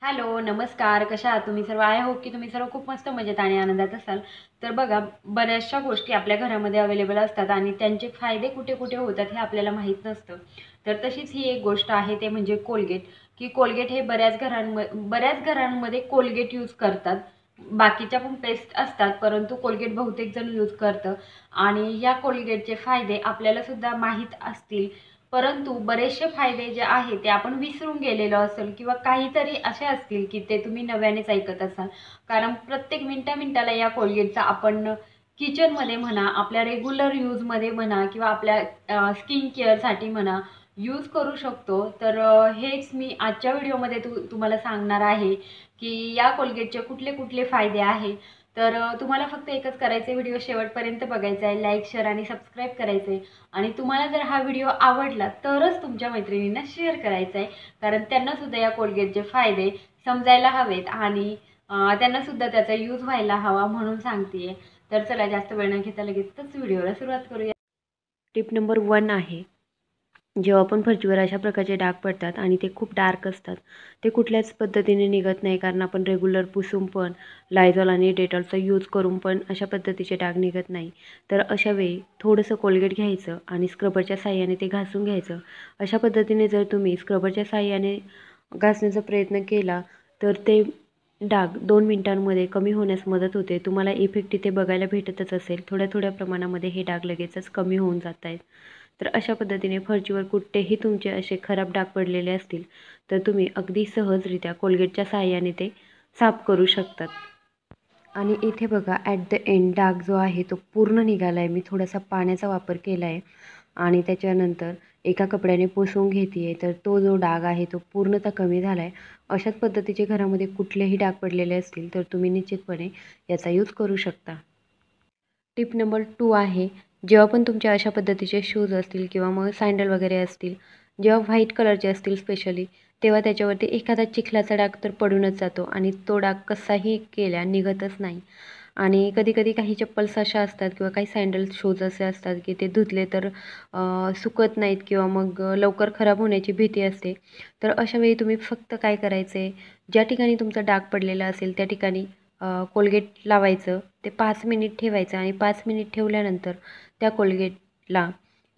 Hello, नमस्कार. कशा आहात तुम्ही सर्व? आय होप की तुम्ही सर्व खूप मस्त मजेत आणि आनंदात असाल. तर बघा, बऱ्याचशा गोष्टी आपल्या घरामध्ये अवेलेबल असतात आणि त्यांचे फायदे कुठे-कुठे होतात हे आपल्याला माहीत नसतं. तर तशीच ही एक गोष्ट आहे ते म्हणजे कोलगेट, की कोलगेट हे बऱ्याच घरांमध्ये कोलगेट यूज करतात. बाकीच्या पण पेस्ट असतात, परंतु कोलगेट बहुतेक जण यूज करतं आणि या कोलगेटचे फायदे आपल्याला सुद्धा माहीत असतील. परंतु बरेचसे फायदे जे आहेत ते आपण विसरून गेलेलो असेल किंवा काहीतरी असे असतील की ते तुम्ही नव्यानेच ऐकत असाल. कारण प्रत्येक मिनिटा-मिनिटाला या कोलगेटचा आपण किचनमध्ये म्हणा, आपल्या रेग्युलर यूजमध्ये म्हणा किंवा आपल्या स्किन केअरसाठी म्हणा यूज करू शकतो. तर हेच मी आजच्या व्हिडिओमध्ये तुम्हाला सांगणार आहे की या कोलगेटचे कुठले-कुठले फायदे आहेत. तर तुम्हाला फक्त एकच करायचं आहे, व्हिडिओ शेवटपर्यंत बघायचा आहे, लाईक, शेअर आणि सबस्क्राईब करायचं आहे. आणि तुम्हाला जर हा व्हिडिओ आवडला तरच तुमच्या मैत्रिणींना शेअर करायचा आहे, कारण त्यांना सुद्धा या कोलगेटचे फायदे समजायला हवेत आणि त्यांना सुद्धा त्याचा यूज व्हायला हवा म्हणून सांगते. तर चला जास्त वेळ न घेता लगेचच व्हिडिओला सुरुवात करूया. टिप नंबर 1 आहे, जेव्हा पण फरशीवर अशा प्रकारचे डाग पडतात आणि ते खूप डार्क असतात, ते कुठल्याच पद्धतीने निघत नाही, कारण आपण रेग्युलर पुसून पण लायझॉल आणि डेटॉलचा यूज करून पण अशा पद्धतीचे डाग निघत नाही. तर अशा वेळी थोडंसं कोलगेट घ्यायचं आणि स्क्रबरच्या साहाय्याने ते घासून घ्यायचं. अशा पद्धतीने जर तुम्ही स्क्रबरच्या साहाय्याने घासण्याचा प्रयत्न केला तर ते डाग 2 मिनिटांमध्ये कमी होण्यास मदत होते. तुम्हाला इफेक्ट इथे बघायला भेटतच असेल. थोड्या-थोड्या प्रमाणामध्ये हे डाग लगेचच कमी होऊन जात आहेत. तर अशा पद्धतीने फरशीवर कुठेही तुमचे असे खराब डाग पडलेले असतील तर तुम्ही अगदी सहजरित्या कोलगेटच्या साहाय्याने ते साफ करू शकतात. आणि इथे बघा, ॲट द एंड डाग जो आहे तो पूर्ण निघाला आहे. मी थोडासा पाण्याचा वापर केला आहे आणि त्याच्यानंतर एका कपड्याने पुसून घेते आहे. तर तो जो डाग आहे तो पूर्णतः कमी झाला आहे. अशाच पद्धतीचे घरामध्ये कुठलेही डाग पडलेले असतील तर तुम्ही निश्चितपणे याचा यूज करू शकता. टिप नंबर 2 आहे, जेव्हा पण तुमच्या अशा पद्धतीचे शूज असतील किंवा मग सँडल वगैरे असतील, जेव्हा व्हाईट कलरचे असतील स्पेशली, तेव्हा त्याच्यावरती एखादा चिखलाचा डाग तर पडूनच जातो आणि तो डाग कसाही केल्या निघतच नाही. आणि कधी-कधी काही चप्पल्स अशा असतात किंवा काही सँडल शूज असे असतात की ते धुतले तर सुकत नाहीत किंवा मग लवकर खराब होण्याची भीती असते. तर अशा वेळी तुम्ही फक्त काय करायचे, ज्या ठिकाणी तुमचा डाग पडलेला असेल त्या ठिकाणी कोलगेट लावायचं, ते 5 मिनिट ठेवायचं आणि 5 मिनिट ठेवल्यानंतर त्या कोलगेटला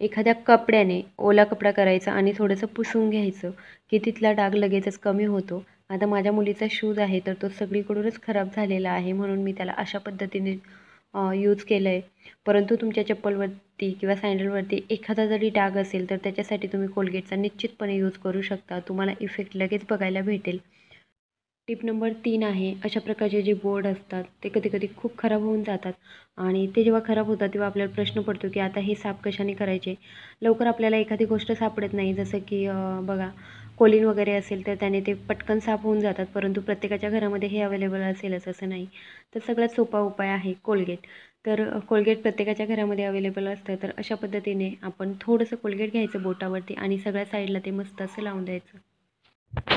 एखाद्या कपड्याने ओला कपडा करायचा आणि थोडंसं पुसून घ्यायचं, की तिथला डाग लगेचच कमी होतो. आता माझ्या मुलीचा शूज आहे तर तो सगळीकडूनच खराब झालेला आहे, म्हणून मी त्याला अशा पद्धतीने यूज केलं आहे. परंतु तुमच्या चप्पलवरती किंवा सँडलवरती एखादा जरी डाग असेल तर त्याच्यासाठी तुम्ही कोलगेटचा निश्चितपणे यूज करू शकता. तुम्हाला इफेक्ट लगेच बघायला भेटेल. टिप नंबर 3 आहे, अशा प्रकारचे जे बोर्ड असतात ते कधी-कधी खूप खराब होऊन जातात आणि ते जेव्हा खराब होतात तेव्हा आपल्याला प्रश्न पडतो की आता हे साफ कशाने करायचे. लवकर आपल्याला एखादी गोष्ट सापडत नाही, जसं की बघा, कोलीन वगैरे असेल तर त्याने ते पटकन साफ होऊन जातात, परंतु प्रत्येकाच्या घरामध्ये हे अवेलेबल असेलच असं नाही. तर सगळ्यात सोपा उपाय आहे कोलगेट. तर कोलगेट प्रत्येकाच्या घरामध्ये अवेलेबल असतं. तर अशा पद्धतीने आपण थोडंसं कोलगेट घ्यायचं बोटावरती आणि सगळ्या साईडला ते मस्त असं लावून द्यायचं.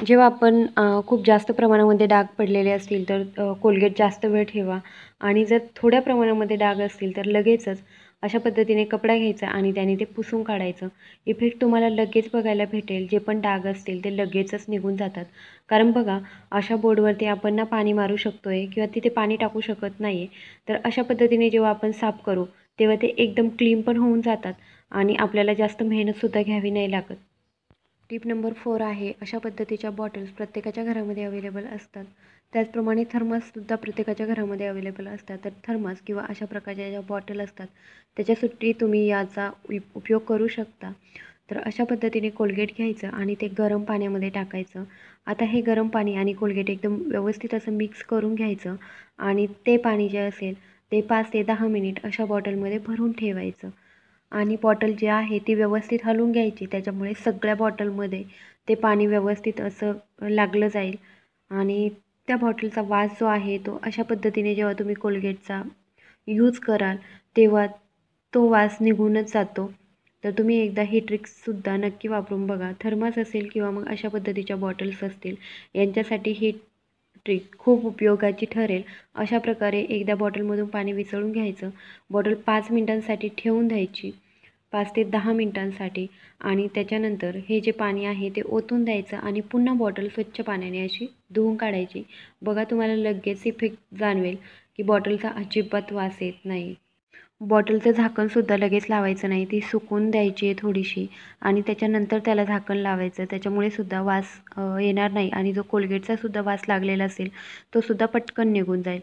जेव्हा आपण खूप जास्त प्रमाणामध्ये डाग पडलेले असतील तर कोलगेट जास्त वेळ ठेवा आणि जर थोड्या प्रमाणामध्ये डाग असतील तर लगेचच अशा पद्धतीने कपडा घ्यायचा आणि त्याने ते पुसून काढायचं. इफेक्ट तुम्हाला लगेच बघायला भेटेल. जे पण डाग असतील ते लगेचच निघून जातात. कारण बघा, अशा बोर्डवरती आपण ना पाणी मारू शकतो आहे किंवा तिथे पाणी टाकू शकत नाही आहे. तर अशा पद्धतीने जेव्हा आपण साफ करू तेव्हा ते एकदम क्लीन पण होऊन जातात आणि आपल्याला जास्त मेहनतसुद्धा घ्यावी नाही लागत. टिप नंबर 4 आहे, अशा पद्धतीच्या बॉटल्स प्रत्येकाच्या घरामध्ये अवेलेबल असतात. त्याचप्रमाणे थर्माससुद्धा प्रत्येकाच्या घरामध्ये अवेलेबल असतात. तर थर्मास किंवा अशा प्रकारच्या ज्या बॉटल असतात त्याच्यासाठी तुम्ही याचा उपयोग करू शकता. तर अशा पद्धतीने कोलगेट घ्यायचं आणि ते गरम पाण्यामध्ये टाकायचं. आता हे गरम पाणी आणि कोलगेट एकदम व्यवस्थित असं मिक्स करून घ्यायचं आणि ते पाणी जे असेल ते 5 ते 10 मिनिट अशा बॉटलमध्ये भरून ठेवायचं. आणि बॉटल जी आहे ती व्यवस्थित हलवून घ्यायची, त्याच्यामुळे सगळ्या बॉटलमध्ये ते पाणी व्यवस्थित असं लागलं जाईल आणि त्या बॉटलचा वास जो आहे तो अशा पद्धतीने जेव्हा तुम्ही कोलगेटचा यूज कराल तेव्हा तो वास निघूनच जातो. तर तुम्ही एकदा ही ट्रिक्ससुद्धा नक्की वापरून बघा. थर्मास असेल किंवा मग अशा पद्धतीच्या बॉटल्स असतील, यांच्यासाठी ही ट्रिक खूप उपयोगाची ठरेल. अशा प्रकारे एकदा बॉटलमधून पाणी विसळून घ्यायचं, बॉटल 5 मिनिटांसाठी ठेवून द्यायची. 5 ते 10 मिनिटांसाठी आणि त्याच्यानंतर हे जे पाणी आहे ते ओतून द्यायचं आणि पुन्हा बॉटल स्वच्छ पाण्याने अशी धुवून काढायची. बघा तुम्हाला लगेच इफेक्ट जाणवेल की बॉटलचा अजिबात वास येत नाही. बॉटलचं झाकणसुद्धा लगेच लावायचं नाही, ती सुकून द्यायची आहे थोडीशी आणि त्याच्यानंतर त्याला झाकण लावायचं. त्याच्यामुळे सुद्धा वास येणार नाही आणि जो कोलगेटचा सुद्धा वास लागलेला असेल तो सुद्धा पटकन निघून जाईल.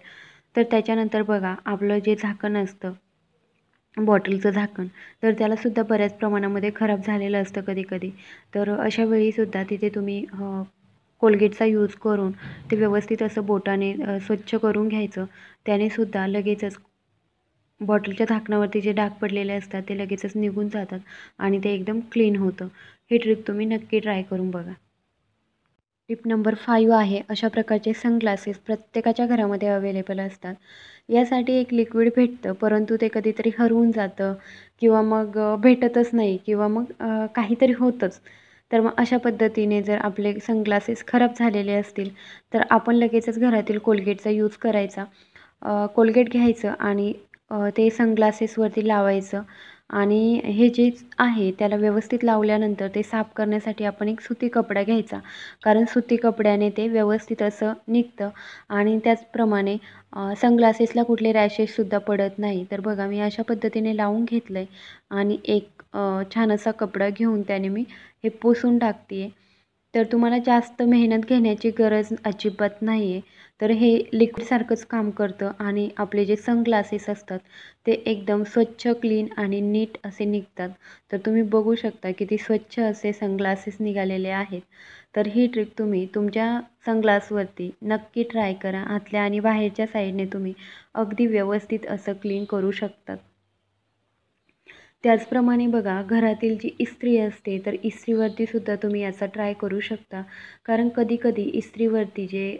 तर त्याच्यानंतर बघा आपलं जे झाकण असतं बॉटलचं झाकण, तर त्यालासुद्धा बऱ्याच प्रमाणामध्ये खराब झालेलं असतं कधी कधी. तर अशा वेळीसुद्धा तिथे तुम्ही कोलगेटचा यूज करून ते व्यवस्थित असं बोटाने स्वच्छ करून घ्यायचं. त्यानेसुद्धा लगेचच बॉटलच्या झाकणावरती जे डाग पडलेले असतात ते लगेचच निघून जातात आणि ते एकदम क्लीन होतं. ही ट्रिक तुम्ही नक्की ट्राय करून बघा. टिप नंबर 5 आहे, अशा प्रकारचे सनग्लासेस प्रत्येकाच्या घरामध्ये अवेलेबल असतात. यासाठी एक लिक्विड भेटतं, परंतु ते कधीतरी हरवून जातं किंवा मग भेटतच नाही किंवा मग काहीतरी होतंच. तर मग अशा पद्धतीने जर आपले सनग्लासेस खराब झालेले असतील तर आपण लगेचच घरातील कोलगेटचा यूज करायचा. कोलगेट घ्यायचं आणि ते सनग्लासेसवरती लावायचं आणि हे जे आहे त्याला व्यवस्थित लावल्यानंतर ते साफ करण्यासाठी आपण एक सुती कपडा घ्यायचा. कारण सुती कपड्याने ते व्यवस्थित असं निघतं आणि त्याचप्रमाणे सनग्लासेसला कुठले रॅशेससुद्धा पडत नाही. तर बघा मी अशा पद्धतीने लावून घेतलं आहे आणि एक छान असा कपडा घेऊन त्याने मी हे पुसून टाकते आहे. तर तुम्हाला जास्त मेहनत घेण्याची गरज अजिबात नाही आहे. तर हे लिक्विडसारखंच काम करतं आणि आपले जे सनग्लासेस असतात ते एकदम स्वच्छ, क्लीन आणि नीट असे निघतात. तर तुम्ही बघू शकता किती स्वच्छ असे सनग्लासेस निघालेले आहेत. तर ही ट्रिक तुम्ही तुमच्या सनग्लासवरती नक्की ट्राय करा. आतल्या आणि बाहेरच्या साईडने तुम्ही अगदी व्यवस्थित असं क्लीन करू शकतात. त्याचप्रमाणे बघा घरातील जी इस्त्री असते तर इस्त्रीवरती सुद्धा तुम्ही याचा ट्राय करू शकता. कारण कधी-कधी इस्त्रीवरती जे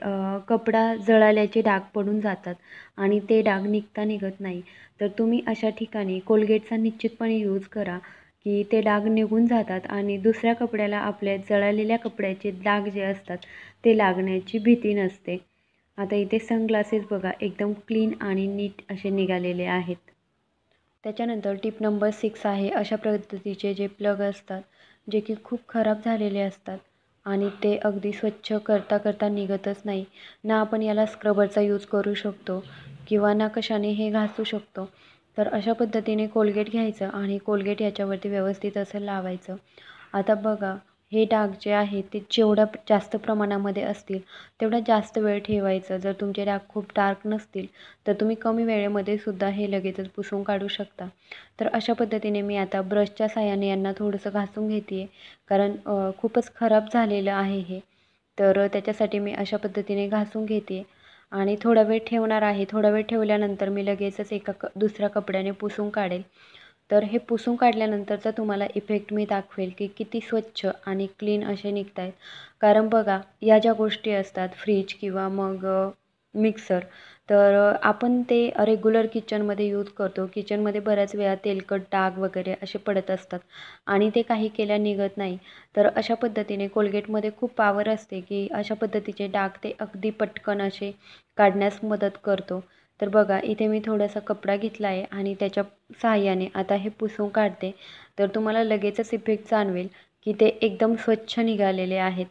कपडा जळाल्याचे डाग पडून जातात आणि ते डाग निघत नाही. तर तुम्ही अशा ठिकाणी कोलगेटचा निश्चितपणे यूज करा की ते डाग निघून जातात आणि दुसऱ्या कपड्याला आपल्या जळालेल्या कपड्याचे डाग जे असतात ते लागण्याची भीती नसते. आता इथे सनग्लासेस बघा एकदम क्लीन आणि नीट असे निघालेले आहेत. त्याच्यानंतर टिप नंबर 6 आहे, अशा पद्धतीचे जे प्लग असतात जे की खूप खराब झालेले असतात आणि ते अगदी स्वच्छ करता करता निघतच नाही. ना आपण याला स्क्रबरचा यूज करू शकतो किंवा ना कशाने हे घासू शकतो. तर अशा पद्धतीने कोलगेट घ्यायचं आणि कोलगेट याच्यावरती व्यवस्थित असं लावायचं. आता बघा हे डाग जे आहेत ते जेवढ्या जास्त प्रमाणामध्ये असतील तेवढा जास्त वेळ ठेवायचं. जर तुमचे डाग खूप डार्क नसतील तर तुम्ही कमी वेळेमध्ये सुद्धा हे लगेचच पुसून काढू शकता. तर अशा पद्धतीने मी आता ब्रशच्या साहाय्याने यांना थोडंसं घासून घेते आहे. कारण खूपच खराब झालेलं आहे हे. तर त्याच्यासाठी मी अशा पद्धतीने घासून घेते आणि थोडा वेळ ठेवणार आहे. थोडा वेळ ठेवल्यानंतर मी लगेचच दुसऱ्या कपड्याने पुसून काढेल. तर हे पुसून काढल्यानंतरचा तुम्हाला इफेक्ट मी दाखवेल की किती स्वच्छ आणि क्लीन असे निघत आहेत. कारण बघा या ज्या गोष्टी असतात फ्रीज किंवा मग मिक्सर, तर आपण ते रेग्युलर किचनमध्ये यूज करतो. किचनमध्ये बऱ्याच वेळा तेलकट डाग वगैरे असे पडत असतात आणि ते काही केल्या निघत नाही. तर अशा पद्धतीने कोलगेटमध्ये खूप पॉवर असते की अशा पद्धतीचे डाग ते अगदी पटकन असे काढण्यास मदत करतो. तर बघा इथे मी थोडासा कपडा घेतला आहे आणि त्याच्या सहाय्याने आता हे पुसून काढते. तर तुम्हाला लगेचच इफेक्ट जाणवेल की ते एकदम स्वच्छ निघालेले आहेत.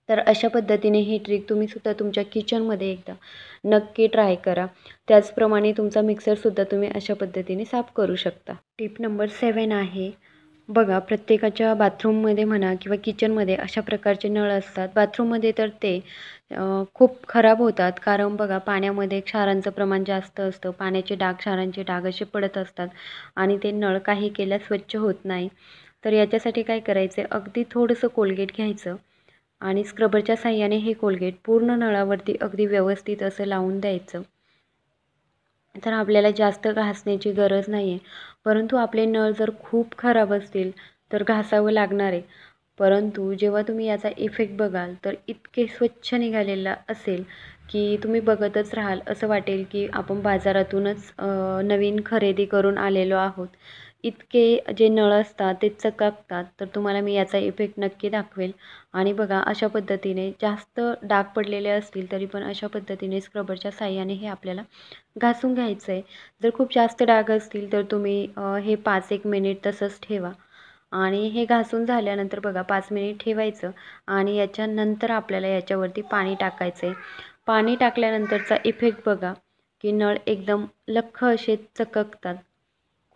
तर अशा पद्धतीने ही ट्रिक तुम्ही सुद्धा तुमच्या किचनमध्ये एकदा नक्की ट्राय करा. त्याचप्रमाणे तुमचा मिक्सरसुद्धा तुम्ही अशा पद्धतीने साफ करू शकता. टिप नंबर 7 आहे, बघा प्रत्येकाच्या बाथरूममध्ये म्हणा किंवा किचनमध्ये अशा प्रकारचे नळ असतात. बाथरूममध्ये तर ते खूप खराब होतात. कारण बघा पाण्यामध्ये क्षारांचं प्रमाण जास्त असतं. पाण्याचे डाग, क्षारांचे डाग असे पडत असतात आणि ते नळ काही केल्यास स्वच्छ होत नाही. तर याच्यासाठी काय करायचं, अगदी थोडंसं कोलगेट घ्यायचं आणि स्क्रबरच्या साहाय्याने हे कोलगेट पूर्ण नळावरती अगदी व्यवस्थित असं लावून द्यायचं. तर आपल्याला जास्त घासण्याची गरज नाही आहे. परंतु आपले नळ जर खूप खराब असतील तर घासावं लागणार आहे. परंतु जेव्हा तुम्ही याचा इफेक्ट बघाल तर इतके स्वच्छ निघालेला असेल की तुम्ही बघतच राहाल. असं वाटेल की आपण बाजारातूनच नवीन खरेदी करून आलेलो आहोत. इतके जे नळ असतात ते चकाकतात. तर तुम्हाला मी याचा इफेक्ट नक्की दाखवेल. आणि बघा अशा पद्धतीने जास्त डाग पडलेले असतील तरी पण अशा पद्धतीने स्क्रबरच्या साहाय्याने हे आपल्याला घासून घ्यायचं आहे. जर खूप जास्त डाग असतील तर तुम्ही हे 5-1 मिनिट तसंच ठेवा. आणि हे घासून झाल्यानंतर बघा 5 मिनिट ठेवायचं आणि याच्यानंतर आपल्याला याच्यावरती पाणी टाकायचं आहे. पाणी टाकल्यानंतरचा इफेक्ट बघा, की नळ एकदम लख्ख असे चककतात.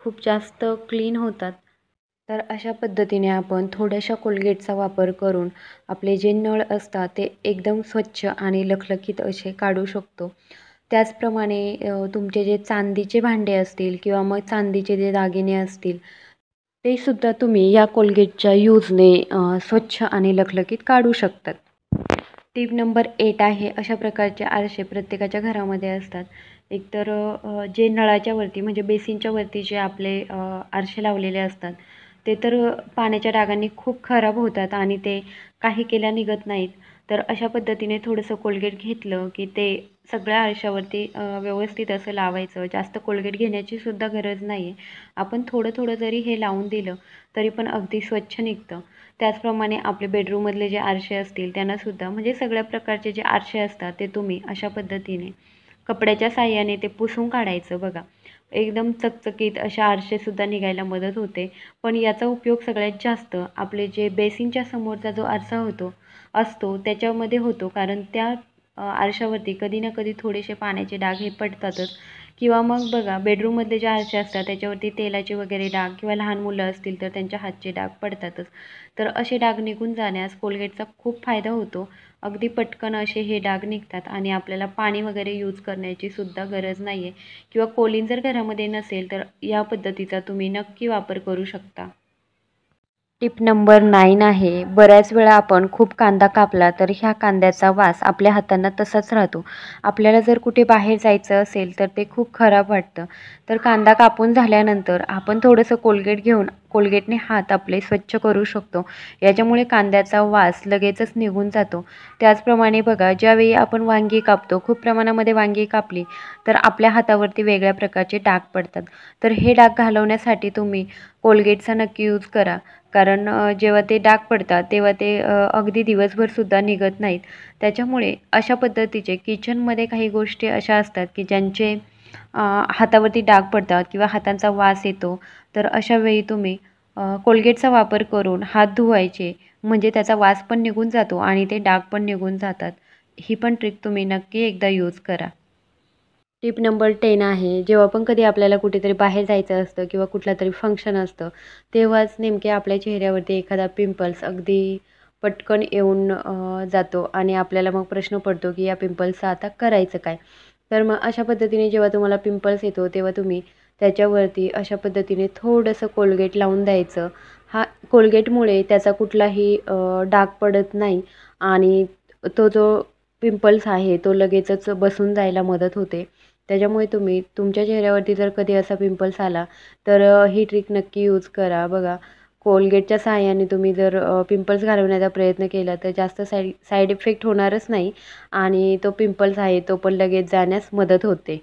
खूप जास्त क्लीन होतात. तर अशा पद्धतीने आपण थोड्याशा कोलगेटचा वापर करून आपले जे नळ असतात ते एकदम स्वच्छ आणि लखलखीत असे काढू शकतो. त्याचप्रमाणे तुमचे जे चांदीचे भांडे असतील किंवा मग चांदीचे जे दागिने असतील ते सुद्धा तुम्ही या कोलगेटच्या यूजने स्वच्छ आणि लखलखीत काढू शकतात. टिप नंबर 8 आहे, अशा प्रकारचे आरसे प्रत्येकाच्या घरामध्ये असतात. एकतर जे नळाच्या वरती म्हणजे बेसिनच्या वरती जे आपले आरसे लावलेले असतात ते तर पाण्याच्या डागांनी खूप खराब होतात आणि ते काही केल्या निघत नाहीत. तर अशा पद्धतीने थोडंसं कोलगेट घेतलं की ते सगळ्या आरशावरती व्यवस्थित असं लावायचं. जास्त कोलगेट घेण्याची सुद्धा गरज नाही आहे. आपण थोडं थोडं जरी हे लावून दिलं तरी पण अगदी स्वच्छ निघतं. त्याचप्रमाणे आपले बेडरूममधले जे आरसे असतील त्यांनासुद्धा म्हणजे सगळ्या प्रकारचे जे आरसे असतात ते तुम्ही अशा पद्धतीने कपड्याच्या साहाय्याने ते पुसून काढायचं बघा. एकदम चकचकीत अशा आरसेसुद्धा निघायला मदत होते. पण याचा उपयोग सगळ्यात जास्त आपले जे बेसिनच्या समोरचा जो आरसा असतो त्याच्यामध्ये होतो. कारण त्या आरशावरती कधी ना कधी थोडेसे पाण्याचे डाग हे पडतातच. किंवा मग बघा बेडरूममधले जे आरसे असतात त्याच्यावरती तेलाचे वगैरे डाग किंवा लहान मुलं असतील तर त्यांच्या हातचे डाग पडतातच. तर असे डाग निघून जाण्यास कोलगेटचा खूप फायदा होतो. अगदी पटकन असे हे डाग निघतात आणि आपल्याला पाणी वगैरे यूज करण्याची सुद्धा गरज नाही आहे. किंवा कोलीन जर घरामध्ये नसेल तर या पद्धतीचा तुम्ही नक्की वापर करू शकता. टिप नंबर 9 आहे, बऱ्याच वेळा आपण खूप कांदा कापला तर ह्या कांद्याचा वास आपल्या हातांना तसाच राहतो. आपल्याला जर कुठे बाहेर जायचं असेल तर ते खूप खराब वाटतं. तर कांदा कापून झाल्यानंतर आपण थोडंसं कोलगेट घेऊन कोलगेटने हात आपले स्वच्छ करू शकतो. याच्यामुळे कांद्याचा वास लगेचच निघून जातो. त्याचप्रमाणे बघा ज्यावेळी आपण वांगी कापतो, खूप प्रमाणामध्ये वांगी कापली तर आपल्या हातावरती वेगळ्या प्रकारचे डाग पडतात. तर हे डाग घालवण्यासाठी तुम्ही कोलगेटचा नक्की यूज करा. कारण जेव्हा ते डाग पडतात तेव्हा ते अगदी दिवसभरसुद्धा निघत नाहीत. त्याच्यामुळे अशा पद्धतीचे किचनमध्ये काही गोष्टी अशा असतात की ज्यांचे हातावरती डाग पडतात किंवा हातांचा वास येतो. तर अशा वेळी तुम्ही कोलगेटचा वापर करून हात धुवायचे. म्हणजे त्याचा वास पण निघून जातो आणि ते डाग पण निघून जातात. ही पण ट्रिक तुम्ही नक्की एकदा यूज करा. टिप नंबर 10 आहे, जेव्हा पण कधी आपल्याला कुठेतरी बाहेर जायचं असतं किंवा कुठलं तरी फंक्शन असतं, तेव्हाच नेमके आपल्या चेहऱ्यावरती एखादा पिंपल्स अगदी पटकन येऊन जातो आणि आपल्याला मग प्रश्न पडतो की या पिंपल्सचं आता करायचं काय? तर मग अशा पद्धतीने जेव्हा तुम्हाला पिंपल्स येतो, तेव्हा तुम्ही त्याच्यावरती अशा पद्धतीने थोडंसं कोलगेट लावून द्यायचं. हा कोलगेटमुळे त्याचा कुठलाही डाग पडत नाही आणि तो जो पिंपल्स आहे तो लगेचच बसून जायला मदत होते. त्याच्यामुळे तुम्ही तुमच्या चेहऱ्यावरती जर कधी असा पिंपल्स आला तर ही ट्रिक नक्की यूज करा. बघा कोलगेटच्या सहाय्याने तुम्ही जर पिंपल्स घालवण्याचा प्रयत्न केला तर जास्त साईड इफेक्ट होणारच नाही आणि तो पिंपल्स आहे तो पण लगेच जाण्यास मदत होते.